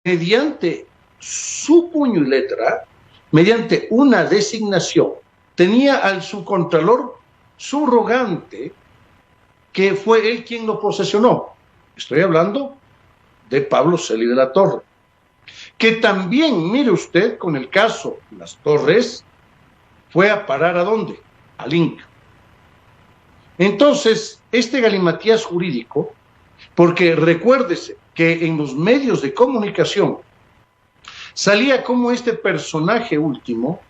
mediante su puño y letra, mediante una designación, tenía al subcontralor subrogante, que fue él quien lo posesionó. Estoy hablando de Pablo Celi de la Torre, que también, mire usted, con el caso Las Torres, fue a parar ¿a dónde? Al Inca. Entonces, este galimatías jurídico, porque recuérdese que en los medios de comunicación salía como este personaje último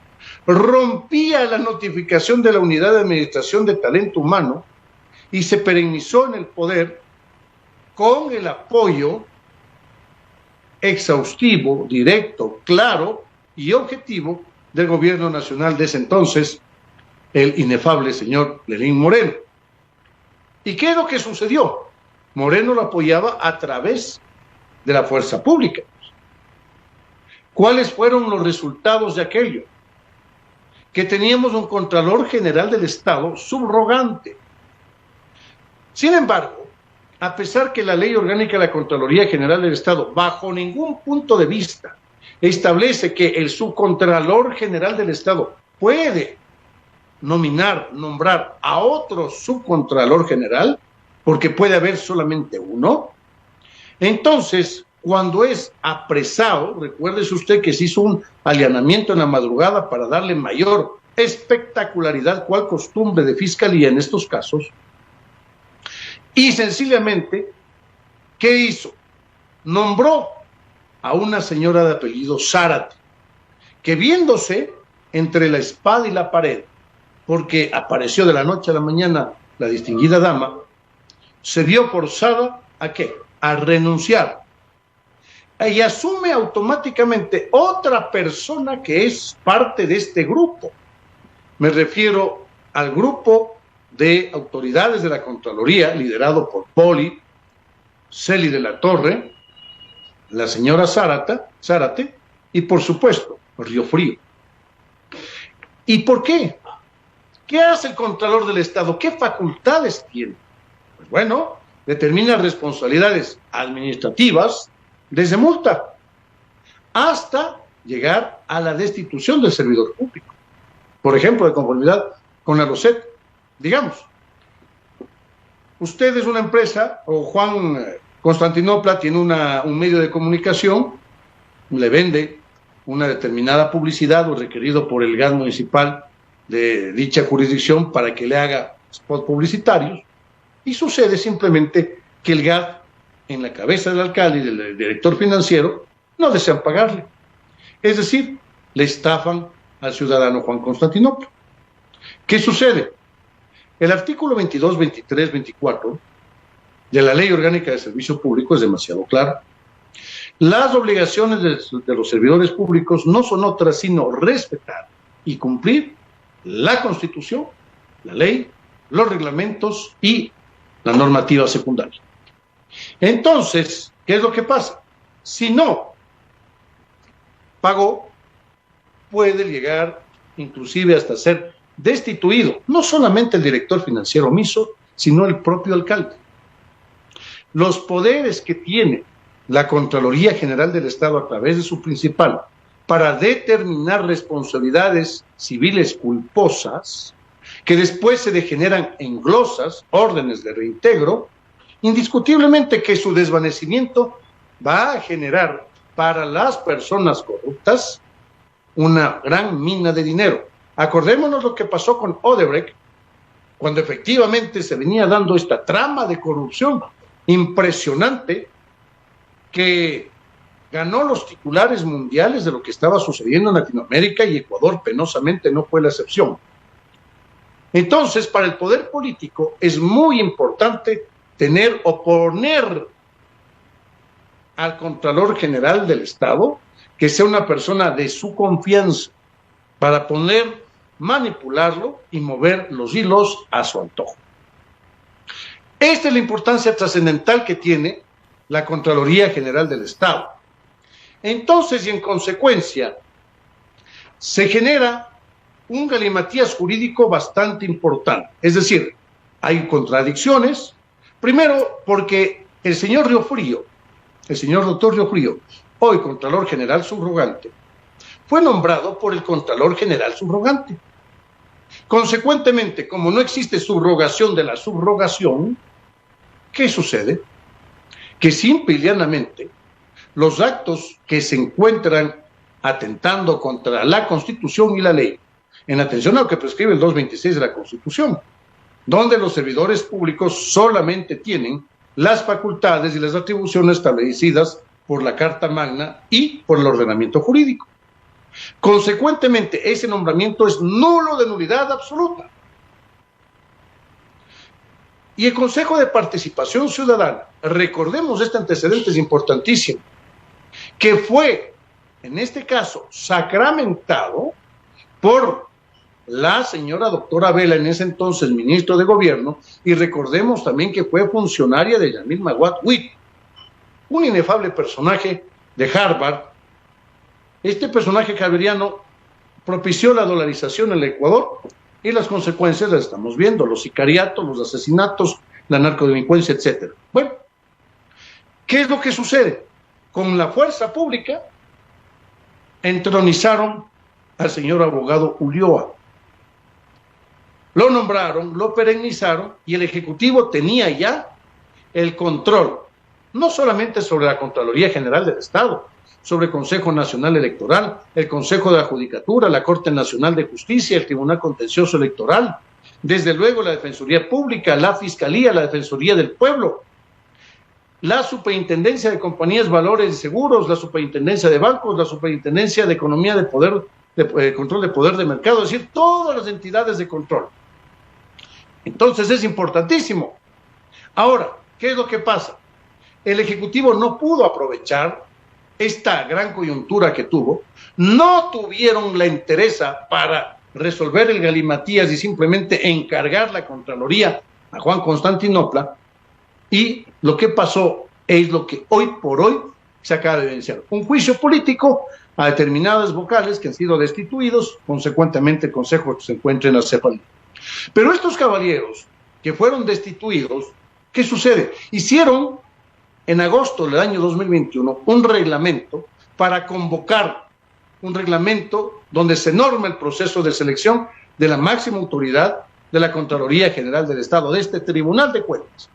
rompía la notificación de la Unidad de Administración de Talento Humano y se perennizó en el poder con el apoyo exhaustivo, directo, claro y objetivo del gobierno nacional de ese entonces, el inefable señor Lenín Moreno. ¿Y qué es lo que sucedió? Moreno lo apoyaba a través de la fuerza pública. ¿Cuáles fueron los resultados de aquello? Que teníamos un Contralor General del Estado subrogante. Sin embargo, a pesar que la Ley Orgánica de la Contraloría General del Estado, bajo ningún punto de vista, establece que el Subcontralor General del Estado puede nombrar a otro Subcontralor General, porque puede haber solamente uno, entonces, cuando es apresado, recuérdese usted que se hizo un allanamiento en la madrugada para darle mayor espectacularidad, cual costumbre de fiscalía en estos casos, y sencillamente, ¿qué hizo? Nombró a una señora de apellido Zárate, que viéndose entre la espada y la pared, porque apareció de la noche a la mañana la distinguida dama, se vio forzada ¿a qué? A renunciar. Y asume automáticamente otra persona que es parte de este grupo. Me refiero al grupo de autoridades de la Contraloría, liderado por Poli, Celi de la Torre, la señora Zárate, y por supuesto, Riofrío. ¿Y por qué? ¿Qué hace el Contralor del Estado? ¿Qué facultades tiene? Pues bueno, determina responsabilidades administrativas, desde multa hasta llegar a la destitución del servidor público. Por ejemplo, de conformidad con la LOCET. Digamos, usted es una empresa, o Juan Constantinopla tiene un medio de comunicación, le vende una determinada publicidad o requerido por el GAD municipal de dicha jurisdicción para que le haga spot publicitarios, y sucede simplemente que el GAD, en la cabeza del alcalde y del director financiero, no desean pagarle. Es decir, le estafan al ciudadano Juan Constantinopla. ¿Qué sucede? El artículo 22, 23, 24 de la Ley Orgánica de Servicio Público es demasiado claro. Las obligaciones de los servidores públicos no son otras sino respetar y cumplir la Constitución, la ley, los reglamentos y la normativa secundaria. Entonces, ¿qué es lo que pasa? Si no pagó, puede llegar inclusive hasta ser destituido, no solamente el director financiero omiso, sino el propio alcalde. Los poderes que tiene la Contraloría General del Estado a través de su principal para determinar responsabilidades civiles culposas, que después se degeneran en glosas, órdenes de reintegro, indiscutiblemente que su desvanecimiento va a generar para las personas corruptas una gran mina de dinero. Acordémonos lo que pasó con Odebrecht, cuando efectivamente se venía dando esta trama de corrupción impresionante que ganó los titulares mundiales de lo que estaba sucediendo en Latinoamérica, y Ecuador penosamente no fue la excepción. Entonces, para el poder político es muy importante tener o poner al Contralor General del Estado que sea una persona de su confianza para poder manipularlo y mover los hilos a su antojo. Esta es la importancia trascendental que tiene la Contraloría General del Estado. Entonces, y en consecuencia, se genera un galimatías jurídico bastante importante. Es decir, hay contradicciones. Primero, porque el señor Riofrío, el señor doctor Riofrío, hoy Contralor General Subrogante, fue nombrado por el Contralor General Subrogante. Consecuentemente, como no existe subrogación de la subrogación, ¿qué sucede? Que simple y llanamente los actos que se encuentran atentando contra la Constitución y la ley, en atención a lo que prescribe el 226 de la Constitución, donde los servidores públicos solamente tienen las facultades y las atribuciones establecidas por la Carta Magna y por el ordenamiento jurídico. Consecuentemente, ese nombramiento es nulo, de nulidad absoluta. Y el Consejo de Participación Ciudadana, recordemos este antecedente, es importantísimo, que fue, en este caso, sacramentado por la señora doctora Vela, en ese entonces ministro de Gobierno, y recordemos también que fue funcionaria de Yamil Maguad Witt, un inefable personaje de Harvard. Este personaje javeriano propició la dolarización en el Ecuador y las consecuencias las estamos viendo, los sicariatos, los asesinatos, la narcodelincuencia, etc. Bueno, ¿qué es lo que sucede? Con la fuerza pública entronizaron al señor abogado Ulloa. Lo nombraron, lo perennizaron y el Ejecutivo tenía ya el control, no solamente sobre la Contraloría General del Estado, sobre el Consejo Nacional Electoral, el Consejo de la Judicatura, la Corte Nacional de Justicia, el Tribunal Contencioso Electoral, desde luego la Defensoría Pública, la Fiscalía, la Defensoría del Pueblo, la Superintendencia de Compañías, Valores y Seguros, la Superintendencia de Bancos, la Superintendencia de Economía de Poder, de Control de Poder de Mercado, es decir, todas las entidades de control. Entonces es importantísimo. Ahora, ¿qué es lo que pasa? El Ejecutivo no pudo aprovechar esta gran coyuntura que tuvo, no tuvieron la entereza para resolver el galimatías y simplemente encargar la Contraloría a Juan Constantinopla, y lo que pasó es lo que hoy por hoy se acaba de evidenciar: un juicio político a determinadas vocales que han sido destituidos, consecuentemente el Consejo se encuentra en la cefalía. Pero estos caballeros que fueron destituidos, ¿qué sucede? Hicieron en agosto del año 2021 un reglamento para convocar, un reglamento donde se norma el proceso de selección de la máxima autoridad de la Contraloría General del Estado, de este Tribunal de Cuentas.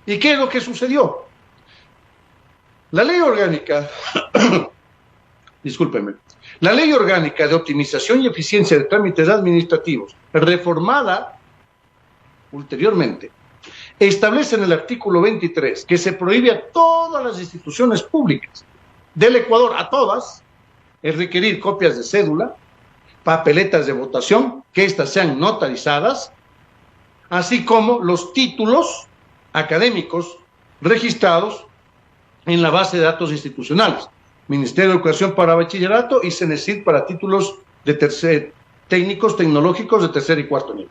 ¿Y qué es lo que sucedió? La ley orgánica, discúlpeme, la ley orgánica de optimización y eficiencia de trámites administrativos, reformada ulteriormente, establece en el artículo 23 que se prohíbe a todas las instituciones públicas del Ecuador, a todas, el requerir copias de cédula, papeletas de votación, que éstas sean notarizadas, así como los títulos académicos registrados en la base de datos institucionales, Ministerio de Educación para bachillerato y CENESID para títulos de técnicos tecnológicos de tercer y cuarto nivel.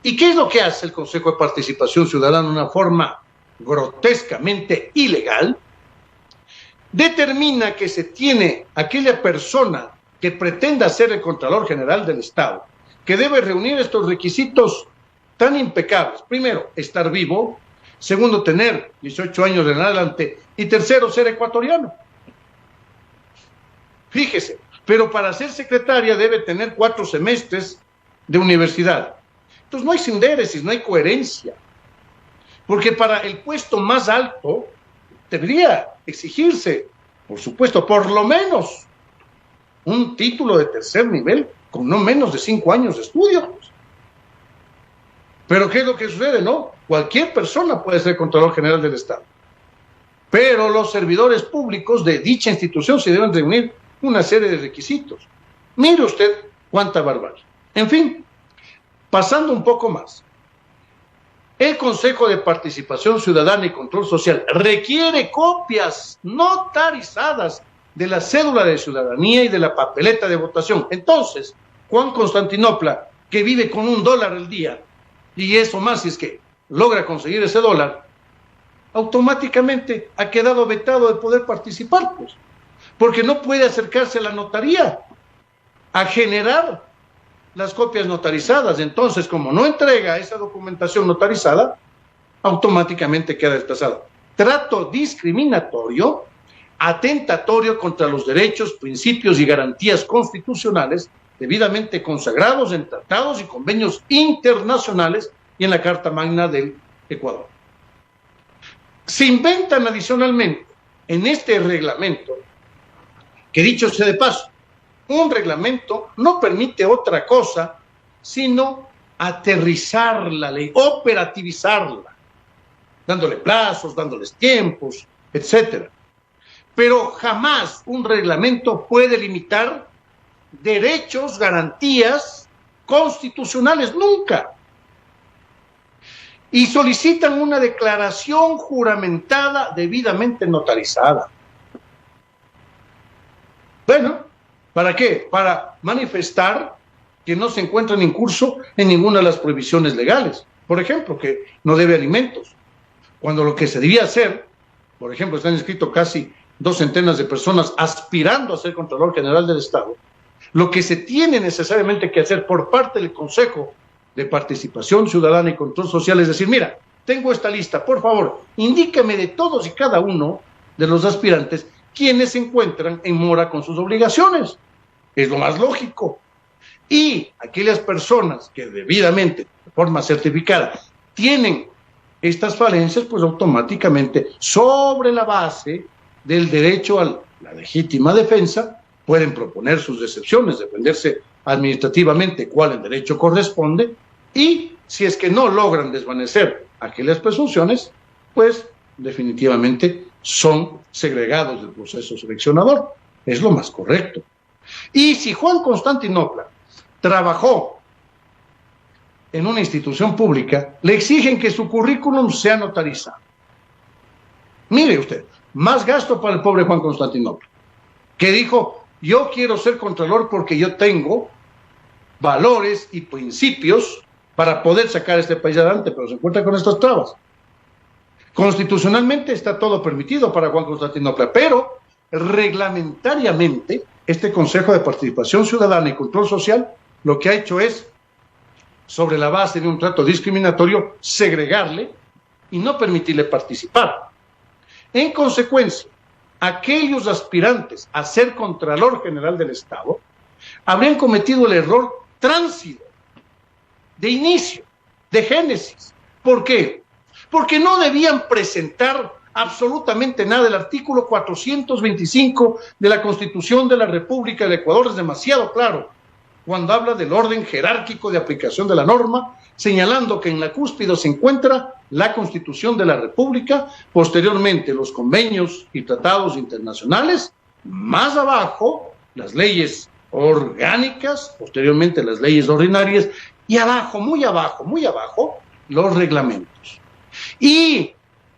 ¿Y qué es lo que hace el Consejo de Participación Ciudadana de una forma grotescamente ilegal? Determina que se tiene aquella persona que pretenda ser el Contralor General del Estado, que debe reunir estos requisitos tan impecables. Primero, estar vivo. Segundo, tener 18 años en adelante. Y tercero, ser ecuatoriano. Fíjese, pero para ser secretaria debe tener 4 semestres de universidad. Entonces no hay sindéresis, no hay coherencia. Porque para el puesto más alto debería exigirse, por supuesto, por lo menos un título de tercer nivel con no menos de 5 años de estudio. Pero ¿qué es lo que sucede? No, cualquier persona puede ser Contralor General del Estado. Pero los servidores públicos de dicha institución se deben reunir una serie de requisitos. Mire usted cuánta barbarie. En fin, pasando un poco más. El Consejo de Participación Ciudadana y Control Social requiere copias notarizadas de la cédula de ciudadanía y de la papeleta de votación. Entonces, Juan Constantinopla, que vive con $1 al día, y eso más si es que logra conseguir ese dólar, automáticamente ha quedado vetado de poder participar, pues, porque no puede acercarse a la notaría a generar las copias notarizadas. Entonces, como no entrega esa documentación notarizada, automáticamente queda desplazado. Trato discriminatorio atentatorio contra los derechos, principios y garantías constitucionales debidamente consagrados en tratados y convenios internacionales y en la Carta Magna del Ecuador. Se inventan adicionalmente en este reglamento, que dicho sea de paso, un reglamento no permite otra cosa sino aterrizar la ley, operativizarla, dándole plazos, dándoles tiempos, etcétera. Pero jamás un reglamento puede limitar derechos, garantías constitucionales, nunca. Y solicitan una declaración juramentada debidamente notarizada. Bueno, ¿para qué? Para manifestar que no se encuentran incurso en ninguna de las prohibiciones legales. Por ejemplo, que no debe alimentos. Cuando lo que se debía hacer, por ejemplo, están inscritos casi 2 centenas de personas aspirando a ser Contralor General del Estado, lo que se tiene necesariamente que hacer por parte del Consejo de Participación Ciudadana y Control Social es decir, mira, tengo esta lista, por favor, indícame de todos y cada uno de los aspirantes quienes se encuentran en mora con sus obligaciones. Es lo más lógico. Y aquellas personas que debidamente, de forma certificada, tienen estas falencias, pues automáticamente, sobre la base del derecho a la legítima defensa, pueden proponer sus excepciones, defenderse administrativamente cuál el derecho corresponde, y si es que no logran desvanecer aquellas presunciones, pues definitivamente son segregados del proceso seleccionador. Es lo más correcto. Y si Juan Constantinopla trabajó en una institución pública, le exigen que su currículum sea notarizado. Mire usted, más gasto para el pobre Juan Constantinopla, que dijo, yo quiero ser contralor porque yo tengo valores y principios para poder sacar este país adelante, pero se encuentra con estas trabas. Constitucionalmente está todo permitido para Juan Constantinopla, pero reglamentariamente este Consejo de Participación Ciudadana y Control Social lo que ha hecho es, sobre la base de un trato discriminatorio, segregarle y no permitirle participar. En consecuencia, aquellos aspirantes a ser Contralor General del Estado habrían cometido el error tránsito, de inicio, de génesis. ¿Por qué? Porque no debían presentar absolutamente nada. El artículo 425 de la Constitución de la República del Ecuador es demasiado claro cuando habla del orden jerárquico de aplicación de la norma, señalando que en la cúspide se encuentra la Constitución de la República, posteriormente los convenios y tratados internacionales, más abajo las leyes orgánicas, posteriormente las leyes ordinarias, y abajo, muy abajo, los reglamentos. Y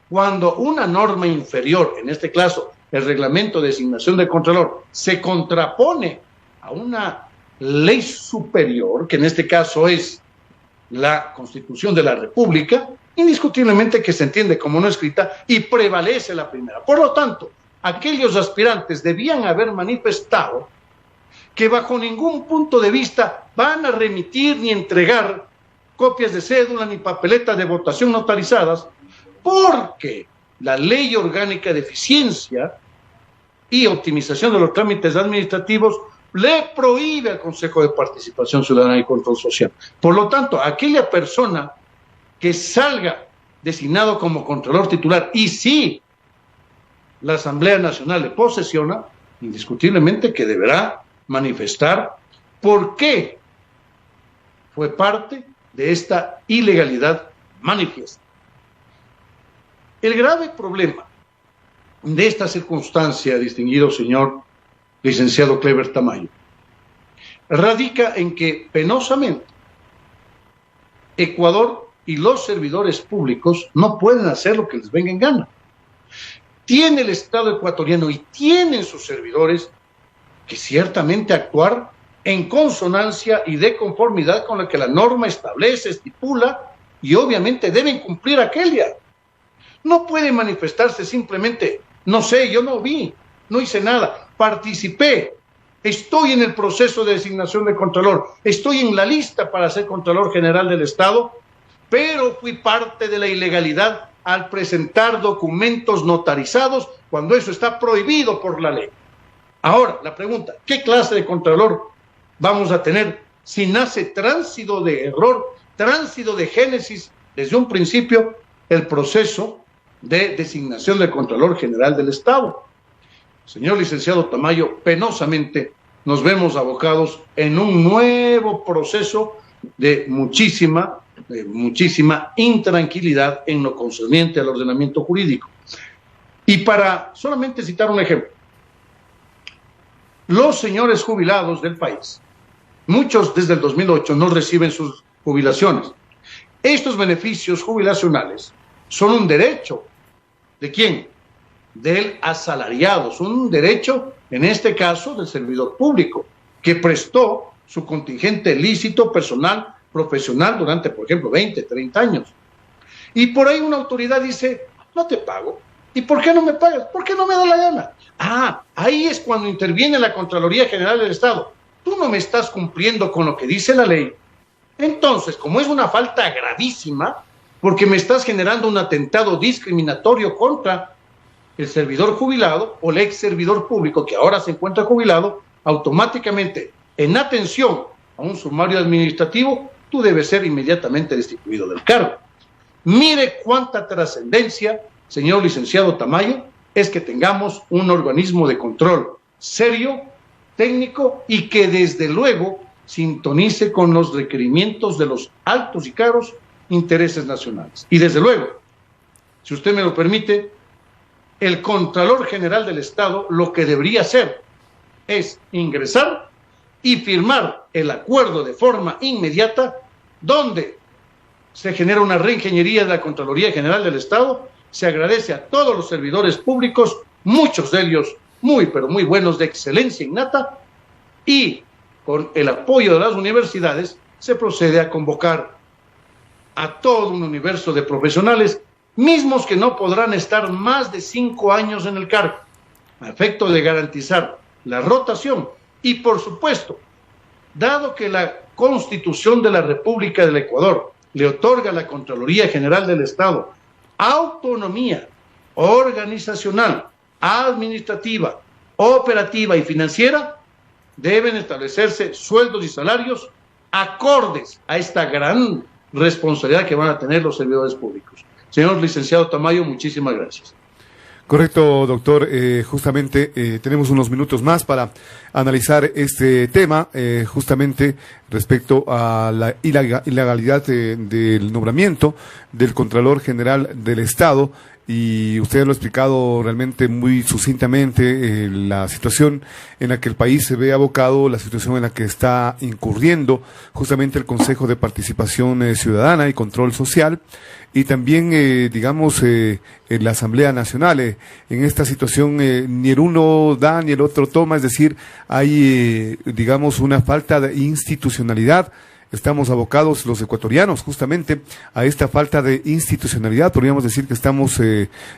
cuando una norma inferior, en este caso el reglamento de designación de Contralor, se contrapone a una ley superior, que en este caso es la Constitución de la República, indiscutiblemente que se entiende como no escrita y prevalece la primera. Por lo tanto, aquellos aspirantes debían haber manifestado que bajo ningún punto de vista van a remitir ni entregar copias de cédula ni papeletas de votación notarizadas, porque la Ley Orgánica de Eficiencia y Optimización de los Trámites Administrativos le prohíbe al Consejo de Participación Ciudadana y Control Social. Por lo tanto, aquella persona que salga designado como Contralor titular y si la Asamblea Nacional le posesiona, indiscutiblemente que deberá manifestar por qué fue parte de esta ilegalidad manifiesta. El grave problema de esta circunstancia, distinguido señor licenciado Cleber Tamayo, radica en que penosamente Ecuador y los servidores públicos no pueden hacer lo que les venga en gana. Tiene el Estado ecuatoriano y tienen sus servidores que ciertamente actuar en consonancia y de conformidad con lo que la norma establece, estipula, y obviamente deben cumplir aquella. No puede manifestarse simplemente, no sé, yo no vi, no hice nada, participé, estoy en el proceso de designación de Contralor, estoy en la lista para ser Contralor General del Estado, pero fui parte de la ilegalidad al presentar documentos notarizados cuando eso está prohibido por la ley. Ahora, la pregunta, ¿qué clase de contralor vamos a tener si nace tránsito de error, tránsito de génesis desde un principio el proceso de designación del Contralor General del Estado? Señor licenciado Tamayo, penosamente nos vemos abocados en un nuevo proceso de muchísima intranquilidad en lo concerniente al ordenamiento jurídico. Y para solamente citar un ejemplo, los señores jubilados del país, muchos desde el 2008 no reciben sus jubilaciones. Estos beneficios jubilacionales son un derecho. ¿De quién? Del asalariado. Son un derecho, en este caso, del servidor público, que prestó su contingente lícito, personal, profesional durante, por ejemplo, 20, 30 años. Y por ahí una autoridad dice, no te pago. ¿Y por qué no me pagas? ¿Por qué no me da la gana? Ah, ahí es cuando interviene la Contraloría General del Estado. Tú no me estás cumpliendo con lo que dice la ley. Entonces, como es una falta gravísima, porque me estás generando un atentado discriminatorio contra el servidor jubilado o el ex servidor público que ahora se encuentra jubilado, automáticamente, en atención a un sumario administrativo, tú debes ser inmediatamente destituido del cargo. Mire cuánta trascendencia, señor licenciado Tamayo, es que tengamos un organismo de control serio, técnico y que desde luego sintonice con los requerimientos de los altos y caros intereses nacionales. Y desde luego, si usted me lo permite, el Contralor General del Estado lo que debería hacer es ingresar y firmar el acuerdo de forma inmediata donde se genera una reingeniería de la Contraloría General del Estado. Se agradece a todos los servidores públicos, muchos de ellos muy, pero muy buenos, de excelencia innata, y con el apoyo de las universidades se procede a convocar a todo un universo de profesionales, mismos que no podrán estar más de 5 años en el cargo, a efecto de garantizar la rotación. Y por supuesto, dado que la Constitución de la República del Ecuador le otorga a la Contraloría General del Estado autonomía organizacional, administrativa, operativa y financiera, deben establecerse sueldos y salarios acordes a esta gran responsabilidad que van a tener los servidores públicos. Señor licenciado Tamayo, muchísimas gracias. Correcto, doctor. Justamente tenemos unos minutos más para analizar este tema, justamente respecto a la ilegalidad del nombramiento del Contralor General del Estado. Y usted lo ha explicado realmente muy sucintamente, la situación en la que el país se ve abocado, la situación en la que está incurriendo justamente el Consejo de Participación Ciudadana y Control Social, y también, en la Asamblea Nacional. En esta situación ni el uno da ni el otro toma, es decir, hay, una falta de institucionalidad. Estamos abocados los ecuatorianos justamente a esta falta de institucionalidad. Podríamos decir que estamos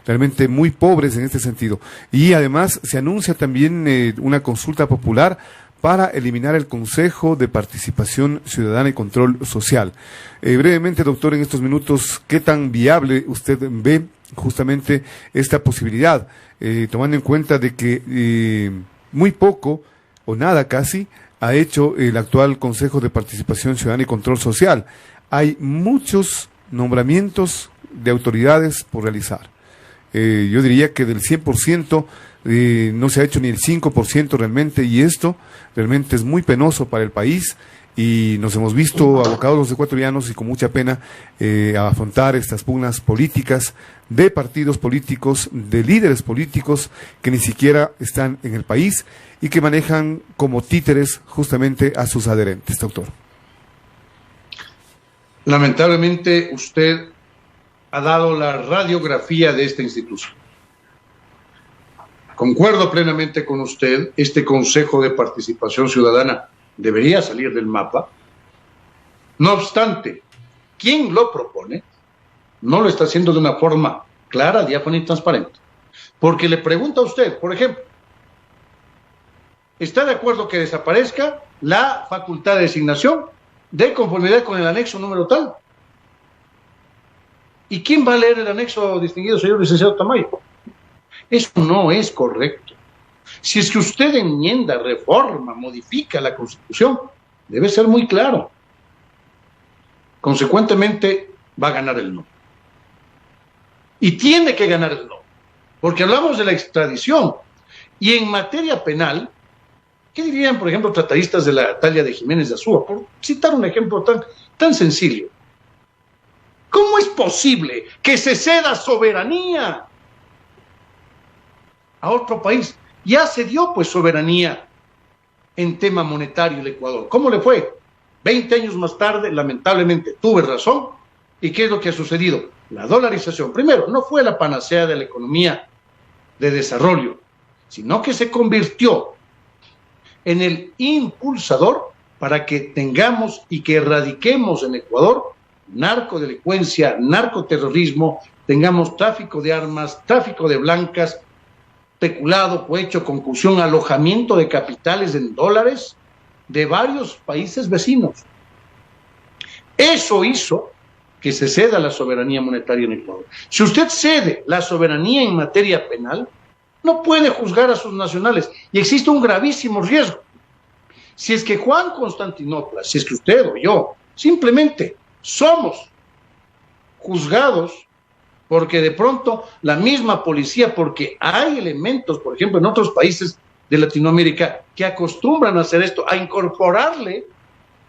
realmente muy pobres en este sentido. Y además se anuncia también una consulta popular para eliminar el Consejo de Participación Ciudadana y Control Social. Brevemente, doctor, en estos minutos, ¿qué tan viable usted ve justamente esta posibilidad? Tomando en cuenta de que muy poco o nada casi ha hecho el actual Consejo de Participación Ciudadana y Control Social. Hay muchos nombramientos de autoridades por realizar. Yo diría que del 100% no se ha hecho ni el 5% realmente, y esto realmente es muy penoso para el país, y nos hemos visto abocados los ecuatorianos y con mucha pena a afrontar estas pugnas políticas de partidos políticos, de líderes políticos que ni siquiera están en el país y que manejan como títeres justamente a sus adherentes, doctor. Lamentablemente usted ha dado la radiografía de esta institución. Concuerdo plenamente con usted, este Consejo de Participación Ciudadana debería salir del mapa. No obstante, quien lo propone no lo está haciendo de una forma clara, diáfana y transparente. Porque le pregunta a usted, por ejemplo, ¿está de acuerdo que desaparezca la facultad de designación de conformidad con el anexo número tal? ¿Y quién va a leer el anexo, distinguido señor licenciado Tamayo? Eso no es correcto. Si es que usted enmienda, reforma, modifica la Constitución, debe ser muy claro. Consecuentemente, va a ganar el no. Y tiene que ganar el no, porque hablamos de la extradición. Y en materia penal, ¿qué dirían, por ejemplo, tratadistas de la talla de Jiménez de Azúa? Por citar un ejemplo tan sencillo. ¿Cómo es posible que se ceda soberanía a otro país? Ya se dio, pues, soberanía en tema monetario el Ecuador. ¿Cómo le fue? 20 años más tarde, lamentablemente, tuve razón. ¿Y qué es lo que ha sucedido? La dolarización, primero, no fue la panacea de la economía de desarrollo, sino que se convirtió en el impulsador para que tengamos y que erradiquemos en Ecuador narcodelincuencia, narcoterrorismo, tengamos tráfico de armas, tráfico de blancas, peculado, cohecho, concusión, alojamiento de capitales en dólares de varios países vecinos. Eso hizo que se ceda la soberanía monetaria en Ecuador. Si usted cede la soberanía en materia penal, no puede juzgar a sus nacionales y existe un gravísimo riesgo. Si es que Juan Constantinopla, si es que usted o yo, simplemente somos juzgados porque de pronto la misma policía, porque hay elementos, por ejemplo, en otros países de Latinoamérica que acostumbran a hacer esto, a incorporarle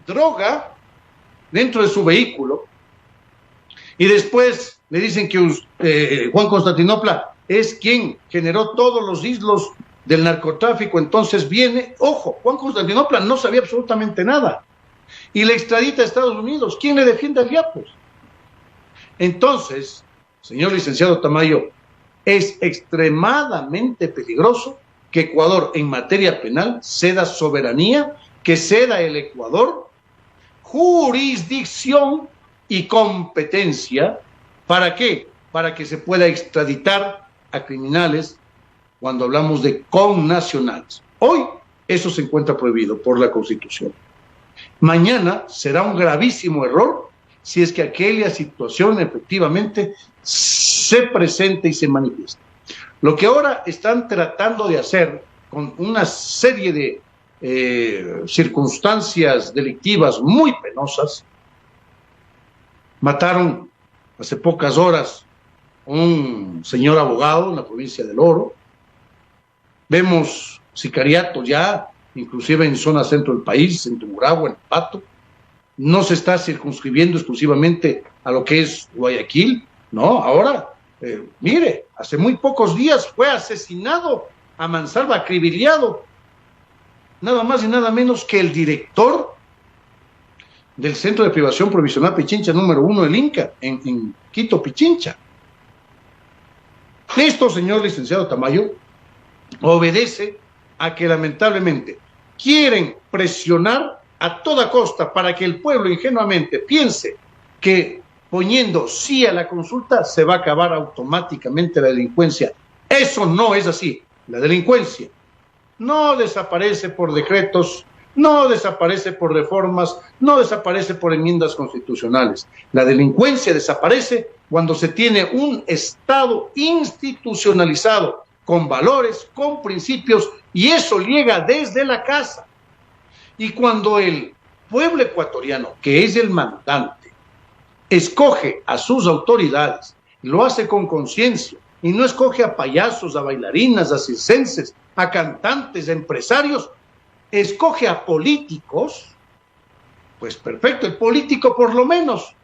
droga dentro de su vehículo, y después le dicen que Juan Constantinopla es quien generó todos los islos del narcotráfico, entonces viene, ojo, Juan Constantinopla no sabía absolutamente nada, y le extradita a Estados Unidos. ¿Quién le defiende al diablo? Entonces, señor licenciado Tamayo, es extremadamente peligroso que Ecuador en materia penal ceda soberanía, que ceda el Ecuador jurisdicción y competencia. ¿Para qué? Para que se pueda extraditar a criminales cuando hablamos de connacionales. Hoy eso se encuentra prohibido por la Constitución. Mañana será un gravísimo error si es que aquella situación efectivamente se presenta y se manifiesta. Lo que ahora están tratando de hacer con una serie de circunstancias delictivas muy penosas, mataron hace pocas horas un señor abogado en la provincia del Oro, vemos sicariato ya, inclusive en zona centro del país, en Tungurahua, en Pato. No se está circunscribiendo exclusivamente a lo que es Guayaquil, no, ahora, mire, hace muy pocos días fue asesinado a mansalva, acribillado, nada más y nada menos que el director del Centro de Privación Provisional Pichincha número 1 del Inca, en Quito, Pichincha. Esto, señor licenciado Tamayo, obedece a que lamentablemente quieren presionar a toda costa para que el pueblo ingenuamente piense que poniendo sí a la consulta se va a acabar automáticamente la delincuencia. Eso no es así. La delincuencia no desaparece por decretos, no desaparece por reformas, no desaparece por enmiendas constitucionales. La delincuencia desaparece cuando se tiene un Estado institucionalizado, con valores, con principios, y eso llega desde la casa. Y cuando el pueblo ecuatoriano, que es el mandante, escoge a sus autoridades, lo hace con conciencia, y no escoge a payasos, a bailarinas, a circenses, a cantantes, a empresarios, escoge a políticos, pues perfecto, el político por lo menos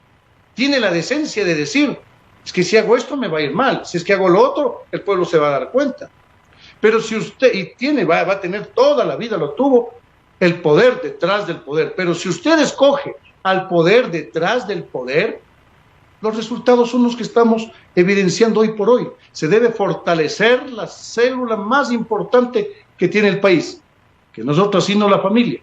tiene la decencia de decir, es que si hago esto me va a ir mal, si es que hago lo otro, el pueblo se va a dar cuenta. Pero si usted, va a tener toda la vida, lo tuvo, el poder detrás del poder, pero si usted escoge al poder detrás del poder, los resultados son los que estamos evidenciando hoy por hoy. Se debe fortalecer la célula más importante que tiene el país, que nosotros sino la familia.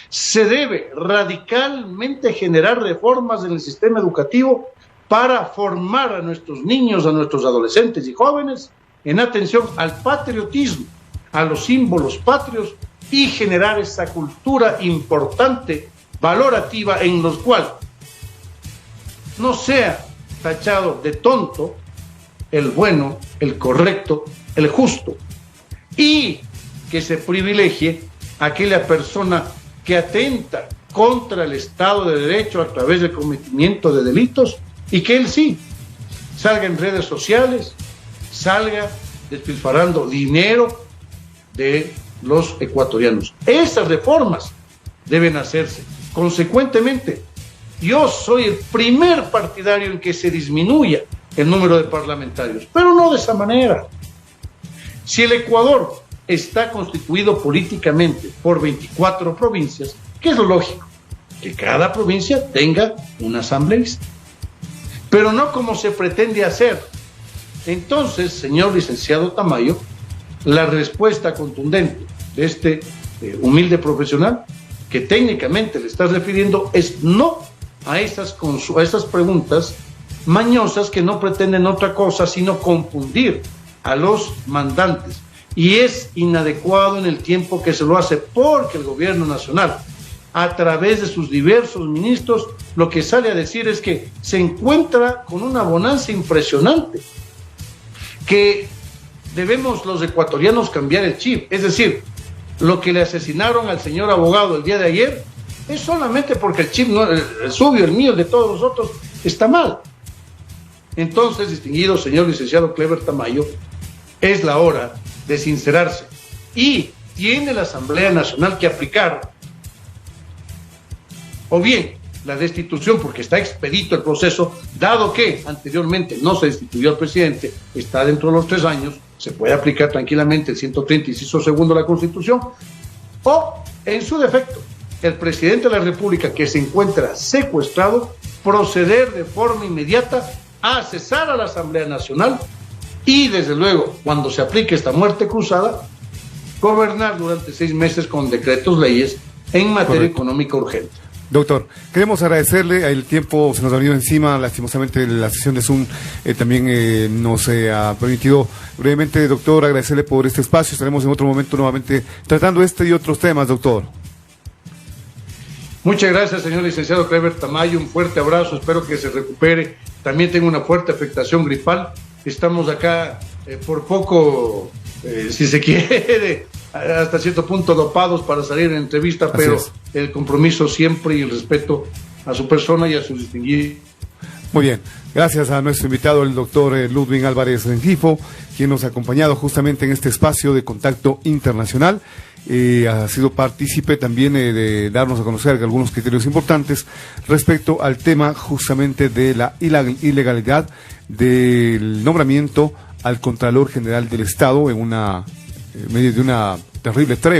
Se debe radicalmente generar reformas en el sistema educativo para formar a nuestros niños, a nuestros adolescentes y jóvenes en atención al patriotismo, a los símbolos patrios y generar esa cultura importante, valorativa, en los cuales no sea tachado de tonto el bueno, el correcto, el justo, y que se privilegie a aquella persona que atenta contra el Estado de Derecho a través del cometimiento de delitos, y que él sí salga en redes sociales, salga despilfarrando dinero de los ecuatorianos. Esas reformas deben hacerse. Consecuentemente, yo soy el primer partidario en que se disminuya el número de parlamentarios, pero no de esa manera. Si el Ecuador está constituido políticamente por 24 provincias, ¿qué es lo lógico? Que cada provincia tenga un asambleísta, pero no como se pretende hacer. Entonces, señor licenciado Tamayo, la respuesta contundente de este humilde profesional que técnicamente le estás refiriendo es no a esas preguntas mañosas que no pretenden otra cosa sino confundir a los mandantes, y es inadecuado en el tiempo que se lo hace, porque el gobierno nacional, a través de sus diversos ministros, lo que sale a decir es que se encuentra con una bonanza impresionante, que debemos los ecuatorianos cambiar el chip. Es decir, lo que le asesinaron al señor abogado el día de ayer es solamente porque el chip, no, el suyo, el mío, el de todos nosotros, está mal. Entonces, distinguido señor licenciado Cleber Tamayo, es la hora de sincerarse, y tiene la Asamblea Nacional que aplicar o bien la destitución, porque está expedito el proceso, dado que anteriormente no se destituyó al presidente, está dentro de los 3 años, se puede aplicar tranquilamente el 130, inciso segundo de la Constitución, o en su defecto, el presidente de la República, que se encuentra secuestrado, proceder de forma inmediata a cesar a la Asamblea Nacional y, desde luego, cuando se aplique esta muerte cruzada, gobernar durante 6 meses con decretos leyes en materia económica urgente. Doctor, queremos agradecerle, el tiempo se nos ha venido encima, lastimosamente la sesión de Zoom también nos ha permitido brevemente, doctor, agradecerle por este espacio. Estaremos en otro momento nuevamente tratando este y otros temas, doctor. Muchas gracias, señor licenciado Cleber Tamayo, un fuerte abrazo, espero que se recupere. También tengo una fuerte afectación gripal, estamos acá por poco, si se quiere, hasta cierto punto dopados para salir en entrevista, pero el compromiso siempre y el respeto a su persona y a sus distinguidos. Muy bien, gracias a nuestro invitado, el doctor Ludwig Álvarez Rengifo, quien nos ha acompañado justamente en este espacio de contacto internacional. Ha sido partícipe también de darnos a conocer algunos criterios importantes respecto al tema justamente de la ilegalidad del nombramiento al Contralor General del Estado en medio de una terrible tregua.